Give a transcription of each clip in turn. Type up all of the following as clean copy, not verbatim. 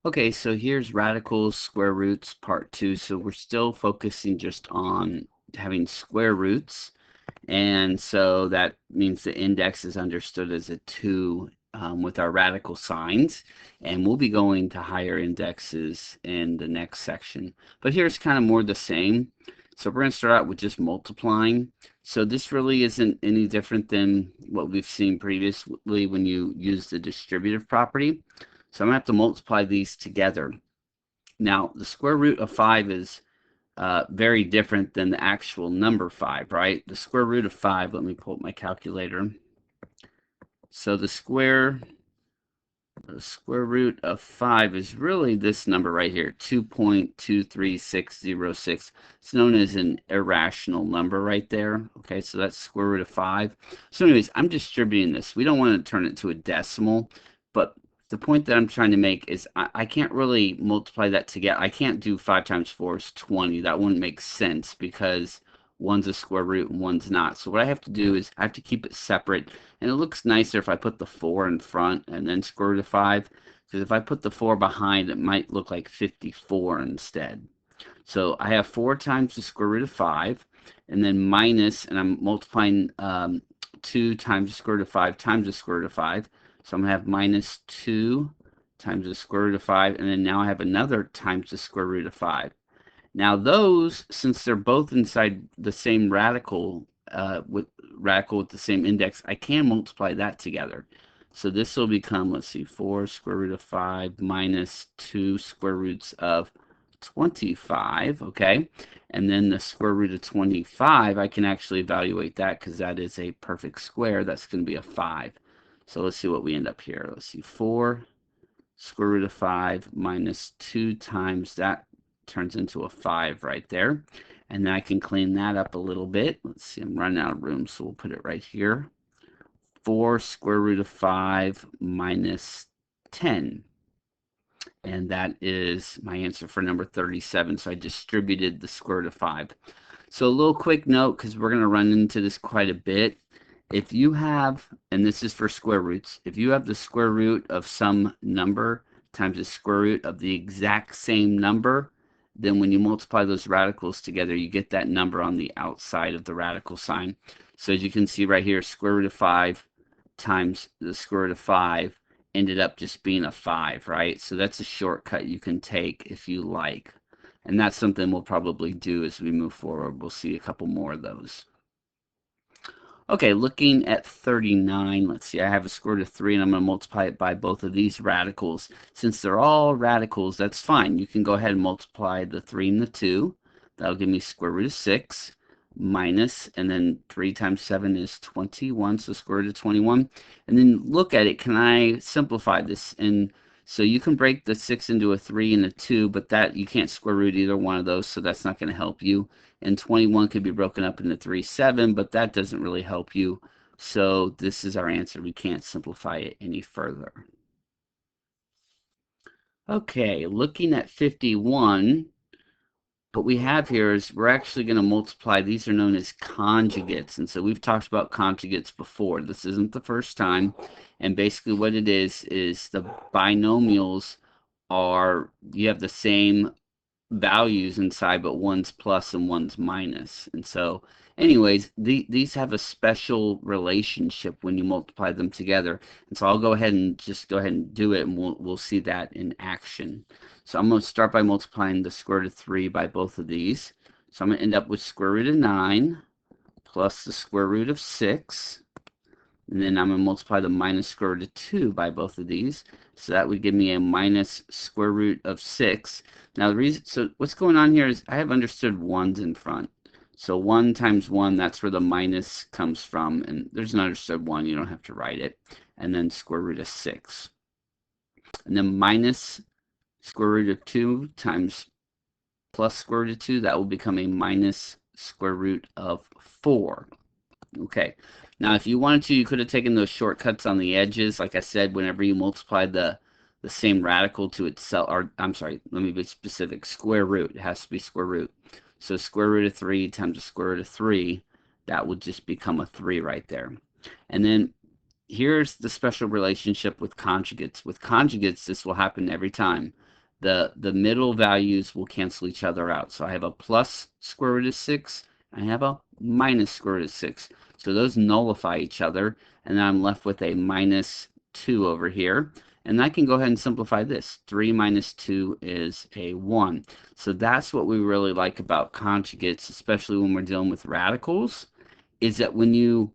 Okay, so here's radicals, square roots, part 2. So we're still focusing just on having square roots. And so that means the index is understood as a 2 with our radical signs. And we'll be going to higher indexes in the next section. But here's kind of more the same. So we're going to start out with just multiplying. So this really isn't any different than what we've seen previously when you use the distributive property. So I'm going to have to multiply these together. Now, the square root of 5 is very different than the actual number 5, right? The square root of 5, let me pull up my calculator. So the square root of 5 is really this number right here, 2.23606. It's known as an irrational number right there. Okay, so that's square root of 5. So anyways, I'm distributing this. We don't want to turn it to a decimal, but the point that I'm trying to make is I can't really multiply that together. I can't do 5 times 4 is 20. That wouldn't make sense because one's a square root and one's not. So what I have to do is I have to keep it separate. And it looks nicer if I put the 4 in front and then square root of 5. Because if I put the 4 behind, it might look like 54 instead. So I have 4 times the square root of 5, and then minus, and I'm multiplying 2 times the square root of 5 times the square root of 5. So I'm going to have minus 2 times the square root of 5, and then now I have another times the square root of 5. Now those, since they're both inside the same radical, with the same index, I can multiply that together. So this will become, let's see, 4 square root of 5 minus 2 square roots of 25, okay? And then the square root of 25, I can actually evaluate that because that is a perfect square. That's going to be a 5. So let's see what we end up here. Let's see, 4 square root of 5 minus 2 times that turns into a 5 right there. And then I can clean that up a little bit. Let's see, I'm running out of room, so we'll put it right here. 4 square root of 5 minus 10. And that is my answer for number 37. So I distributed the square root of 5. So a little quick note, because we're going to run into this quite a bit. If you have, and this is for square roots, if you have the square root of some number times the square root of the exact same number, then when you multiply those radicals together, you get that number on the outside of the radical sign. So as you can see right here, square root of 5 times the square root of 5 ended up just being a 5, right? So that's a shortcut you can take if you like. And that's something we'll probably do as we move forward. We'll see a couple more of those. Okay, looking at 39, let's see, I have a square root of 3, and I'm going to multiply it by both of these radicals. Since they're all radicals, that's fine. You can go ahead and multiply the 3 and the 2. That'll give me square root of 6 minus, and then 3 times 7 is 21, so square root of 21. And then look at it. Can I simplify this? And so you can break the 6 into a 3 and a 2, but that you can't square root either one of those, so that's not going to help you. And 21 could be broken up into 3, 7, but that doesn't really help you. So this is our answer. We can't simplify it any further. Okay, looking at 51, what we have here is we're actually going to multiply. These are known as conjugates. And so we've talked about conjugates before. This isn't the first time. And basically what it is the binomials are, you have the same values inside, but one's plus and one's minus. And so, anyways, these have a special relationship when you multiply them together. And so I'll go ahead and just go ahead and do it, and we'll see that in action. So I'm going to start by multiplying the square root of 3 by both of these. So I'm going to end up with square root of 9 plus the square root of 6. And then I'm going to multiply the minus square root of 2 by both of these. So that would give me a minus square root of 6. Now the reason, so what's going on here is I have understood ones in front. So 1 times 1, that's where the minus comes from. And there's an understood 1, you don't have to write it. And then square root of 6. And then minus square root of 2 times plus square root of 2, that will become a minus square root of 4. Okay, now if you wanted to, you could have taken those shortcuts on the edges. Like I said, whenever you multiply the same radical to itself, or I'm sorry, let me be specific, square root, it has to be square root. So square root of 3 times the square root of 3, that would just become a 3 right there. And then here's the special relationship with conjugates. With conjugates, this will happen every time. the middle values will cancel each other out. So I have a plus square root of 6, and I have a minus square root of 6. So those nullify each other, and then I'm left with a minus 2 over here. And I can go ahead and simplify this. 3 minus 2 is a 1. So that's what we really like about conjugates, especially when we're dealing with radicals, is that when you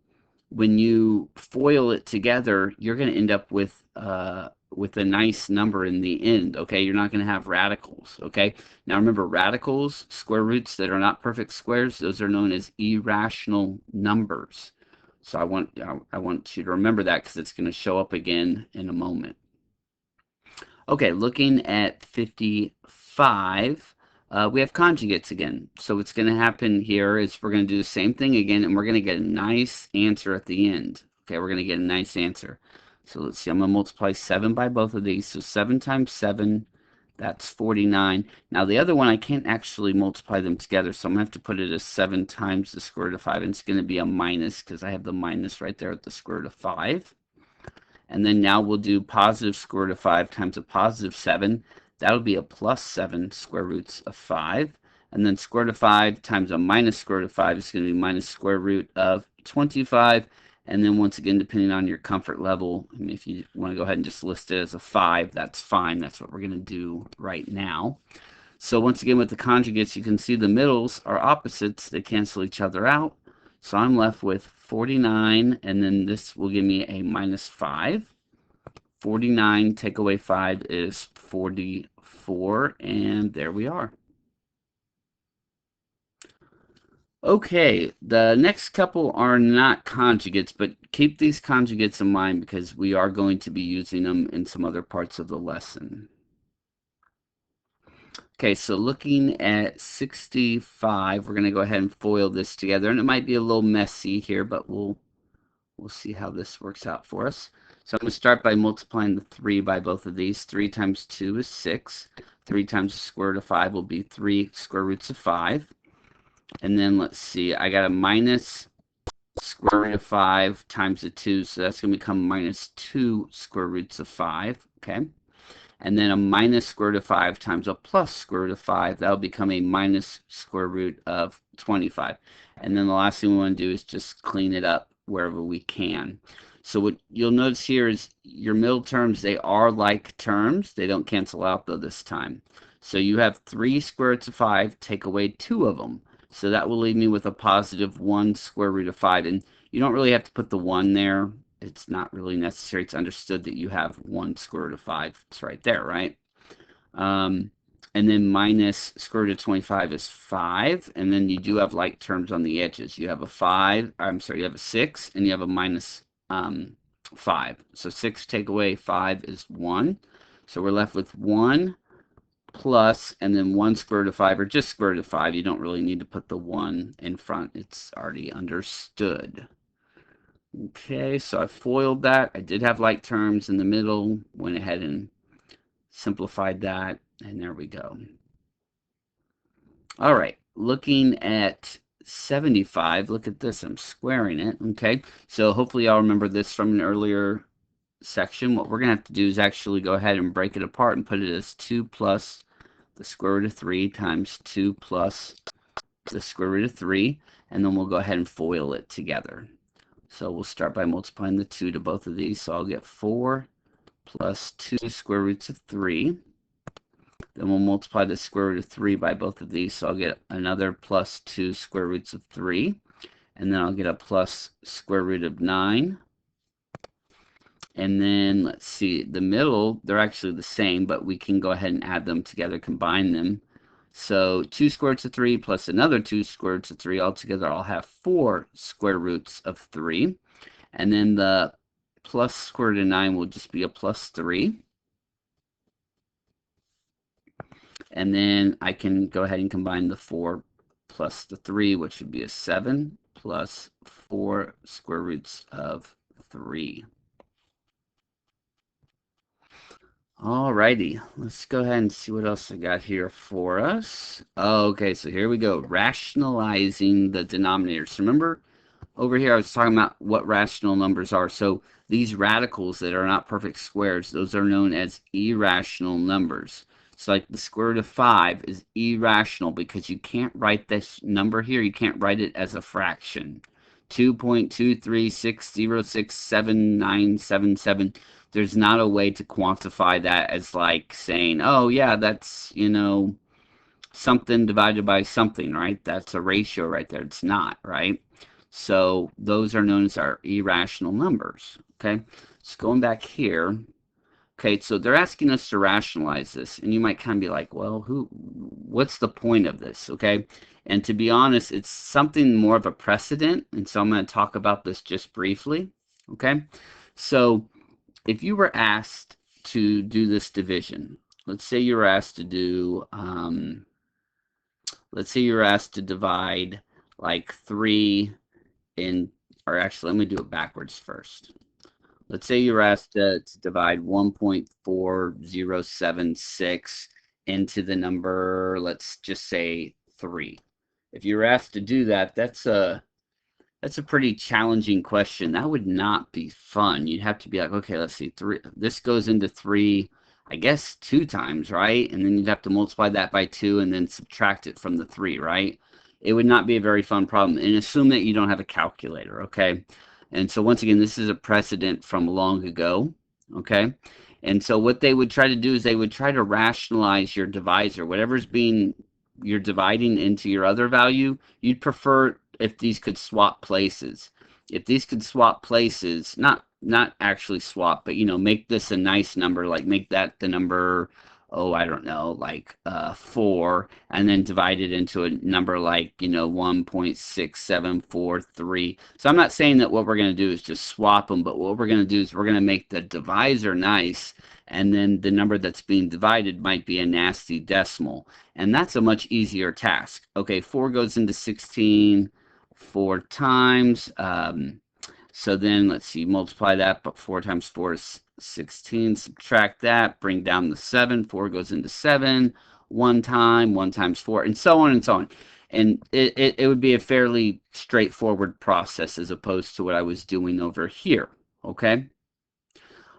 FOIL it together, you're going to end up with a nice number in the end. Okay, you're not going to have radicals. Okay, now remember, radicals, square roots that are not perfect squares, those are known as irrational numbers. So I want you to remember that, because it's going to show up again in a moment. Okay, looking at 55, we have conjugates again. So what's going to happen here is we're going to do the same thing again, and we're going to get a nice answer at the end. Okay, we're going to get a nice answer. So let's see, I'm going to multiply 7 by both of these. So 7 times 7, that's 49. Now the other one, I can't actually multiply them together, so I'm going to have to put it as 7 times the square root of 5, and it's going to be a minus, because I have the minus right there at the square root of 5. And then now we'll do positive square root of 5 times a positive 7. That'll be a plus 7 square roots of 5. And then square root of 5 times a minus square root of 5 is going to be minus square root of 25. And then once again, depending on your comfort level, I mean, if you want to go ahead and just list it as a 5, that's fine. That's what we're going to do right now. So once again, with the conjugates, you can see the middles are opposites. They cancel each other out. So I'm left with 49, and then this will give me a minus 5. 49 take away 5 is 44, and there we are. Okay, the next couple are not conjugates, but keep these conjugates in mind, because we are going to be using them in some other parts of the lesson. Okay, so looking at 65, we're going to go ahead and FOIL this together, and it might be a little messy here, but we'll see how this works out for us. So I'm going to start by multiplying the 3 by both of these. 3 times 2 is 6. 3 times the square root of 5 will be 3 square roots of 5. And then let's see, I got a minus square root of 5 times the 2, so that's going to become minus 2 square roots of 5, okay? And then a minus square root of 5 times a plus square root of 5, that'll become a minus square root of 25. And then the last thing we want to do is just clean it up wherever we can. So what you'll notice here is your middle terms, they are like terms. They don't cancel out though this time. So you have 3 square roots of 5, take away 2 of them. So that will leave me with a positive 1 square root of 5. And you don't really have to put the 1 there. It's not really necessary. It's understood that you have 1 square root of 5. It's right there, right? And then minus square root of 25 is 5. And then you do have like terms on the edges. You have a 5, I'm sorry, you have a 6, and you have a minus 5. So 6 take away 5 is 1. So we're left with 1 plus, and then 1 square root of 5, or just square root of 5. You don't really need to put the 1 in front. It's already understood. Okay, so I FOILed that. I did have like terms in the middle, went ahead and simplified that, and there we go. All right, looking at 75, look at this, I'm squaring it, okay? So hopefully y'all remember this from an earlier section. What we're going to have to do is actually go ahead and break it apart and put it as 2 plus the square root of 3 times 2 plus the square root of 3, and then we'll go ahead and FOIL it together. So we'll start by multiplying the 2 to both of these. So I'll get 4 plus 2 square roots of 3. Then we'll multiply the square root of 3 by both of these. So I'll get another plus 2 square roots of 3. And then I'll get a plus square root of 9. And then let's see, the middle, they're actually the same, but we can go ahead and add them together, combine them. So 2 square roots of 3 plus another 2 square roots of 3. Altogether, I'll have 4 square roots of 3. And then the plus square root of 9 will just be a plus 3. And then I can go ahead and combine the 4 plus the 3, which would be a 7, plus 4 square roots of 3. Alrighty, let's go ahead and see what else I got here for us. Okay, so here we go, rationalizing the denominators. Remember, over here I was talking about what rational numbers are. So these radicals that are not perfect squares, those are known as irrational numbers. So like the square root of 5 is irrational because you can't write this number here. You can't write it as a fraction. 2.236067977. There's not a way to quantify that as like saying, oh yeah, that's, something divided by something, right? That's a ratio right there. It's not, right? So those are known as our irrational numbers, okay? So going back here, okay, so they're asking us to rationalize this, and you might kind of be like, well, what's the point of this, okay? And to be honest, it's something more of a precedent, and so I'm going to talk about this just briefly, okay? So if you were asked to do this division, let's say you were asked to do, let's say you're asked to divide like 3 in, or actually, let me do it backwards first. Let's say you're asked to divide 1.4076 into the number, let's just say 3. If you were asked to do that, that's a pretty challenging question. That would not be fun. You'd have to be like, okay, let's see, 3. This goes into 3, I guess 2 times, right? And then you'd have to multiply that by 2 and then subtract it from the 3, right? It would not be a very fun problem. And assume that you don't have a calculator, okay? And so once again, this is a precedent from long ago, okay? And so what they would try to do is they would try to rationalize your divisor. Whatever's being, you're dividing into your other value, you'd prefer if these could swap places. If these could swap places, not actually swap, but make this a nice number, like make that the number, oh, I don't know, like 4, and then divide it into a number like 1.6743. So I'm not saying that what we're going to do is just swap them, but what we're going to do is we're going to make the divisor nice, and then the number that's being divided might be a nasty decimal, and that's a much easier task. Okay, 4 goes into 16 4 times. So then let's see, multiply that, but 4 times 4 is 16. Subtract that, bring down the 7. 4 goes into 7 1 time, 1 times 4, and so on and so on. And it would be a fairly straightforward process as opposed to what I was doing over here, okay?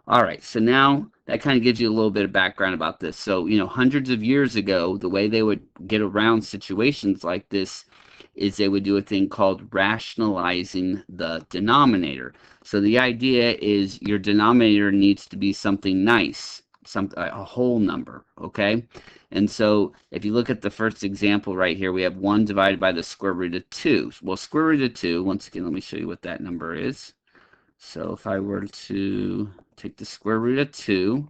All right, so now that kind of gives you a little bit of background about this. So, hundreds of years ago, the way they would get around situations like this is they would do a thing called rationalizing the denominator. So the idea is your denominator needs to be something nice, a whole number, okay? And so if you look at the first example right here, we have 1 divided by the square root of 2. Well, square root of 2, once again, let me show you what that number is. So if I were to take the square root of 2,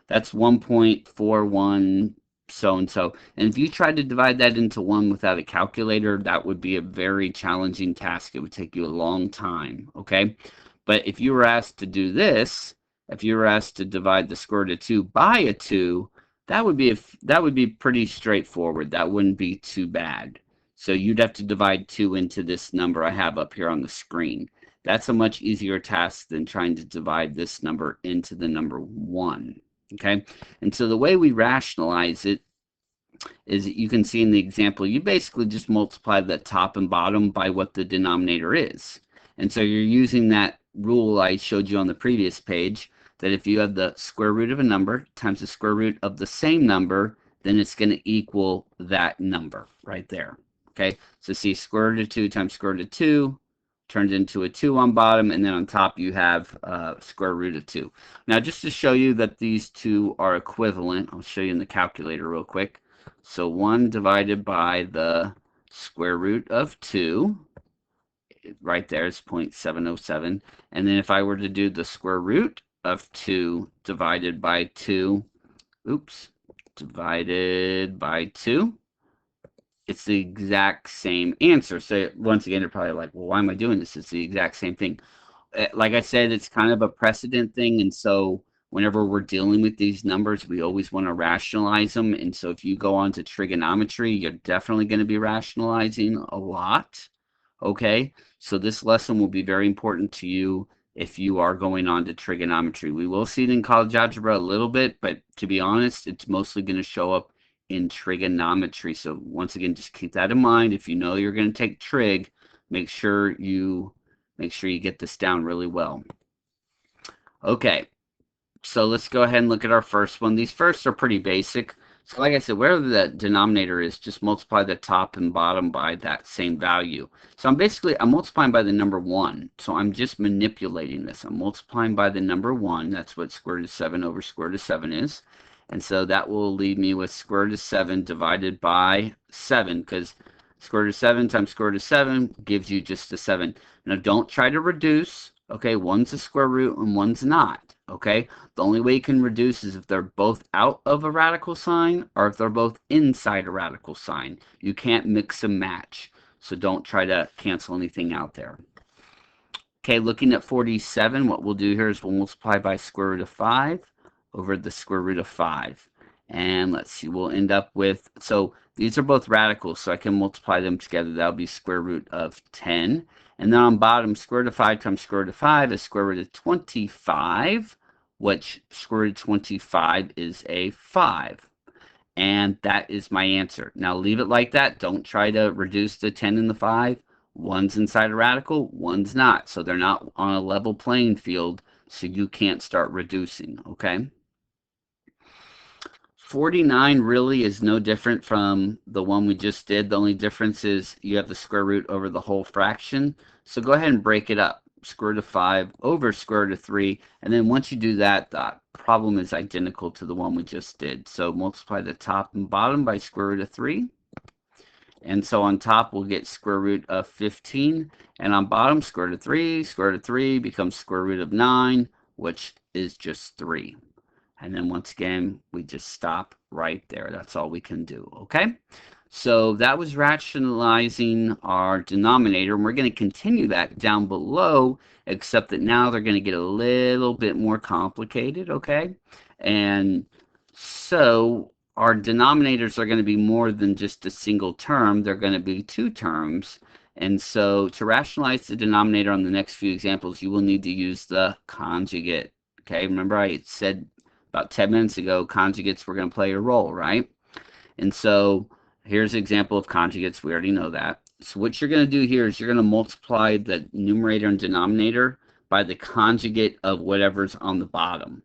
that's 1.41 so-and-so. And if you tried to divide that into 1 without a calculator, that would be a very challenging task. It would take you a long time, okay? But if you were asked to do this, if you were asked to divide the square root of 2 by a 2, that would be pretty straightforward. That wouldn't be too bad. So you'd have to divide 2 into this number I have up here on the screen. That's a much easier task than trying to divide this number into the number 1. Okay, and so the way we rationalize it is that you can see in the example, you basically just multiply the top and bottom by what the denominator is. And so you're using that rule I showed you on the previous page, that if you have the square root of a number times the square root of the same number, then it's going to equal that number right there. Okay, so see, square root of 2 times square root of 2 turns into a 2 on bottom, and then on top you have square root of 2. Now, just to show you that these two are equivalent, I'll show you in the calculator real quick. So 1 divided by the square root of 2, right there is 0.707. And then if I were to do the square root of 2 divided by 2, divided by 2, it's the exact same answer. So once again, you're probably like, well, why am I doing this? It's the exact same thing. Like I said, it's kind of a precedent thing. And so whenever we're dealing with these numbers, we always want to rationalize them. And so if you go on to trigonometry, you're definitely going to be rationalizing a lot. Okay, so this lesson will be very important to you if you are going on to trigonometry. We will see it in college algebra a little bit, but to be honest, it's mostly going to show up in trigonometry. So once again, just keep that in mind. If you know you're going to take trig, make sure you get this down really well. Okay, so let's go ahead and look at our first one. These first are pretty basic. So like I said, wherever the denominator is, just multiply the top and bottom by that same value. So I'm multiplying by the number 1. So I'm just manipulating this. I'm multiplying by the number 1. That's what square root of 7 over square root of 7 is. And so that will leave me with square root of 7 divided by 7, because square root of 7 times square root of 7 gives you just a 7. Now don't try to reduce. Okay, one's a square root and one's not. Okay, the only way you can reduce is if they're both out of a radical sign or if they're both inside a radical sign. You can't mix and match. So don't try to cancel anything out there. Okay, looking at 47, what we'll do here is we'll multiply by square root of 5 over the square root of 5. And let's see, we'll end up with, so these are both radicals, so I can multiply them together. That'll be square root of 10. And then on bottom, square root of 5 times square root of 5 is square root of 25, which square root of 25 is a 5. And that is my answer. Now leave it like that. Don't try to reduce the 10 and the 5. One's inside a radical, one's not. So they're not on a level playing field, so you can't start reducing, okay? 49 really is no different from the one we just did. The only difference is you have the square root over the whole fraction. So go ahead and break it up. Square root of 5 over square root of 3. And then once you do that, the problem is identical to the one we just did. So multiply the top and bottom by square root of 3. And so on top, we'll get square root of 15. And on bottom, square root of 3 becomes square root of 9, which is just 3. And then once again, we just stop right there. That's all we can do, okay? So that was rationalizing our denominator. And we're going to continue that down below, except that now they're going to get a little bit more complicated, okay? And so our denominators are going to be more than just a single term. They're going to be 2 terms. And so to rationalize the denominator on the next few examples, you will need to use the conjugate, okay? Remember I said about 10 minutes ago, conjugates were going to play a role, right? And so here's an example of conjugates. We already know that. So what you're going to do here is you're going to multiply the numerator and denominator by the conjugate of whatever's on the bottom.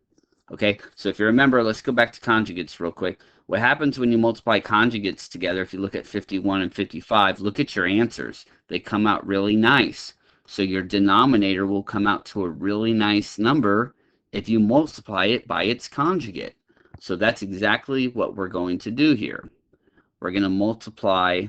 Okay, so if you remember, let's go back to conjugates real quick. What happens when you multiply conjugates together, if you look at 51 and 55, look at your answers. They come out really nice. So your denominator will come out to a really nice number if you multiply it by its conjugate. So that's exactly what we're going to do here. We're going to multiply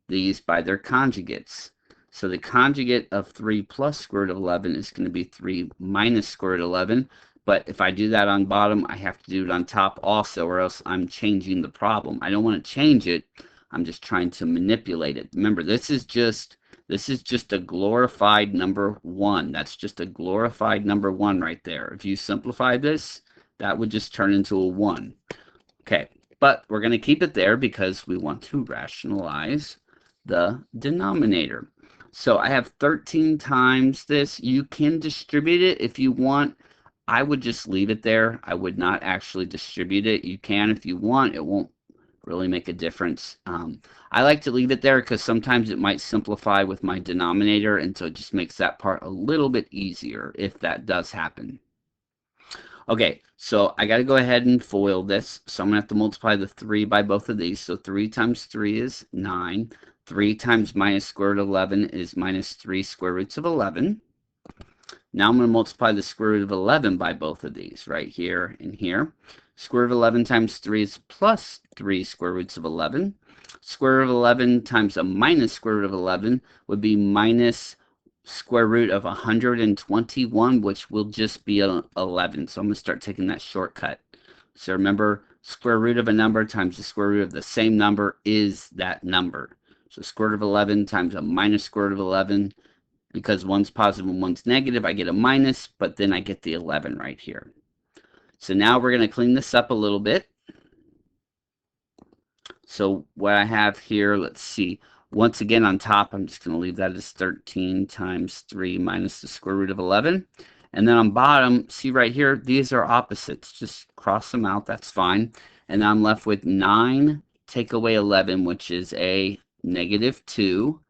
these by their conjugates. So the conjugate of 3 plus square root of 11 is going to be 3 minus square root of 11. But if I do that on bottom, I have to do it on top also, or else I'm changing the problem. I don't want to change it. I'm just trying to manipulate it. Remember, this is just a glorified number 1. That's just a glorified number 1 right there. If you simplify this, that would just turn into a 1. Okay, but we're going to keep it there because we want to rationalize the denominator. So I have 13 times this. You can distribute it if you want. I would just leave it there. I would not actually distribute it. You can if you want. It won't really make a difference. I like to leave it there because sometimes it might simplify with my denominator, and so it just makes that part a little bit easier if that does happen. Okay, so I got to go ahead and FOIL this. So I'm going to have to multiply the 3 by both of these. So 3 times 3 is 9. 3 times minus square root of 11 is minus 3 square roots of 11. Now I'm going to multiply the square root of 11 by both of these, right here and here. Square root of 11 times 3 is plus 3 square roots of 11. Square root of 11 times a minus square root of 11 would be minus square root of 121, which will just be 11. So I'm going to start taking that shortcut. So remember, square root of a number times the square root of the same number is that number. So square root of 11 times a minus square root of 11. Because one's positive and one's negative, I get a minus, but then I get the 11 right here. So now we're going to clean this up a little bit. So what I have here, let's see. Once again on top, I'm just going to leave that as 13 times 3 minus the square root of 11. And then on bottom, see right here, these are opposites. Just cross them out, that's fine. And I'm left with 9 take away 11, which is a negative 2.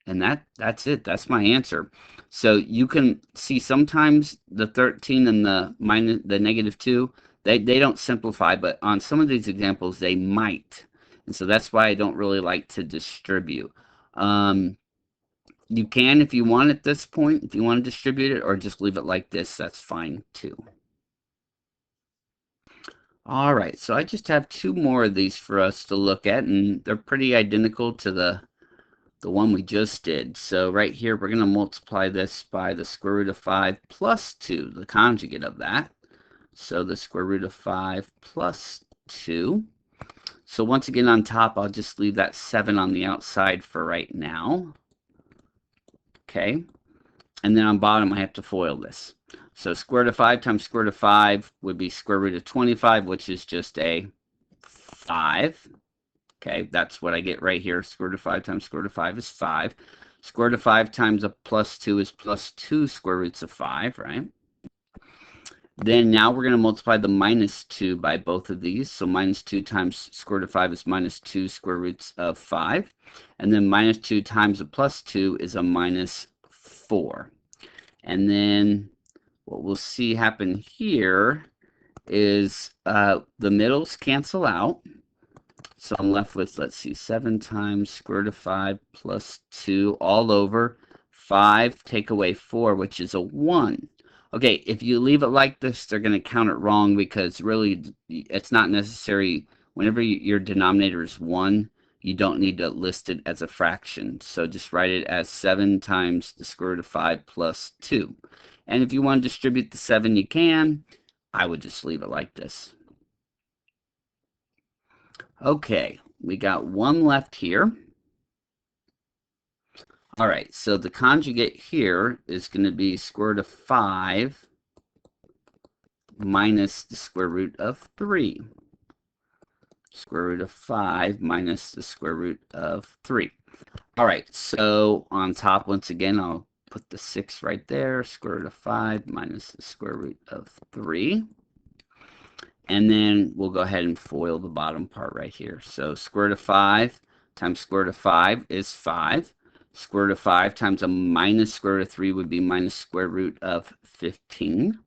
And that's it. That's my answer. So you can see sometimes the 13 and the negative 2, They don't simplify, but on some of these examples, they might. And so that's why I don't really like to distribute. You can if you want at this point, if you want to distribute it, or just leave it like this, that's fine too. All right, so I just have two more of these for us to look at, and they're pretty identical to the one we just did. So right here, we're going to multiply this by the square root of 5 plus 2, the conjugate of that. So the square root of 5 plus 2. So once again on top, I'll just leave that 7 on the outside for right now. Okay. And then on bottom, I have to FOIL this. So square root of 5 times square root of 5 would be square root of 25, which is just a 5. Okay, that's what I get right here. Square root of 5 times square root of 5 is 5. Square root of 5 times a plus 2 is plus 2 square roots of 5, right? Then now we're going to multiply the minus 2 by both of these. So minus 2 times square root of 5 is minus 2 square roots of 5. And then minus 2 times a plus 2 is a minus 4. And then what we'll see happen here is the middles cancel out. So I'm left with, let's see, 7 times square root of 5 plus 2 all over 5, take away 4, which is a 1. Okay, if you leave it like this, they're going to count it wrong because really it's not necessary. Whenever your denominator is 1, you don't need to list it as a fraction. So just write it as 7 times the square root of 5 plus 2. And if you want to distribute the 7, you can. I would just leave it like this. Okay, we got one left here. All right, so the conjugate here is going to be square root of 5 minus the square root of 3. Square root of 5 minus the square root of 3. All right, so on top, once again, I'll put the 6 right there. Square root of 5 minus the square root of 3. And then we'll go ahead and FOIL the bottom part right here. So square root of 5 times square root of 5 is 5. Square root of 5 times a minus square root of 3 would be minus square root of 15.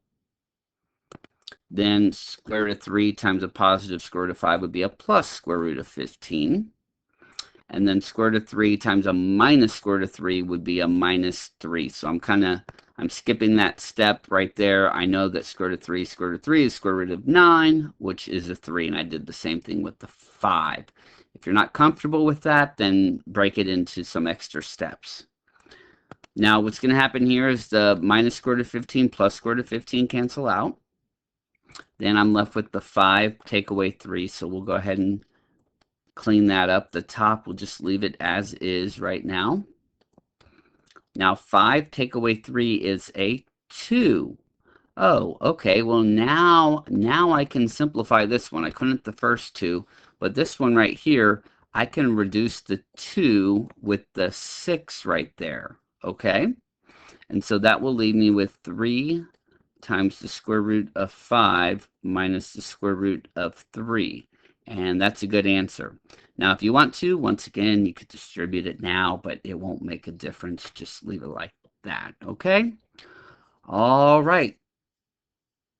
Then square root of 3 times a positive square root of 5 would be a plus square root of 15. And then square root of 3 times a minus square root of 3 would be a minus 3. So I'm skipping that step right there. I know that square root of 3 is square root of 9, which is a 3. And I did the same thing with the 5. If you're not comfortable with that, then break it into some extra steps. Now, what's going to happen here is the minus square root of 15 plus square root of 15 cancel out. Then I'm left with the 5, take away 3. So we'll go ahead and clean that up. The top, we'll just leave it as is right now. Now 5 take away 3 is a 2. Oh, okay. Well, now I can simplify this one. I couldn't the first two, but this one right here, I can reduce the 2 with the 6 right there. Okay? And so that will leave me with 3 times the square root of 5 minus the square root of 3. And that's a good answer. Now, if you want to, once again, you could distribute it now, but it won't make a difference. Just leave it like that, okay? All right.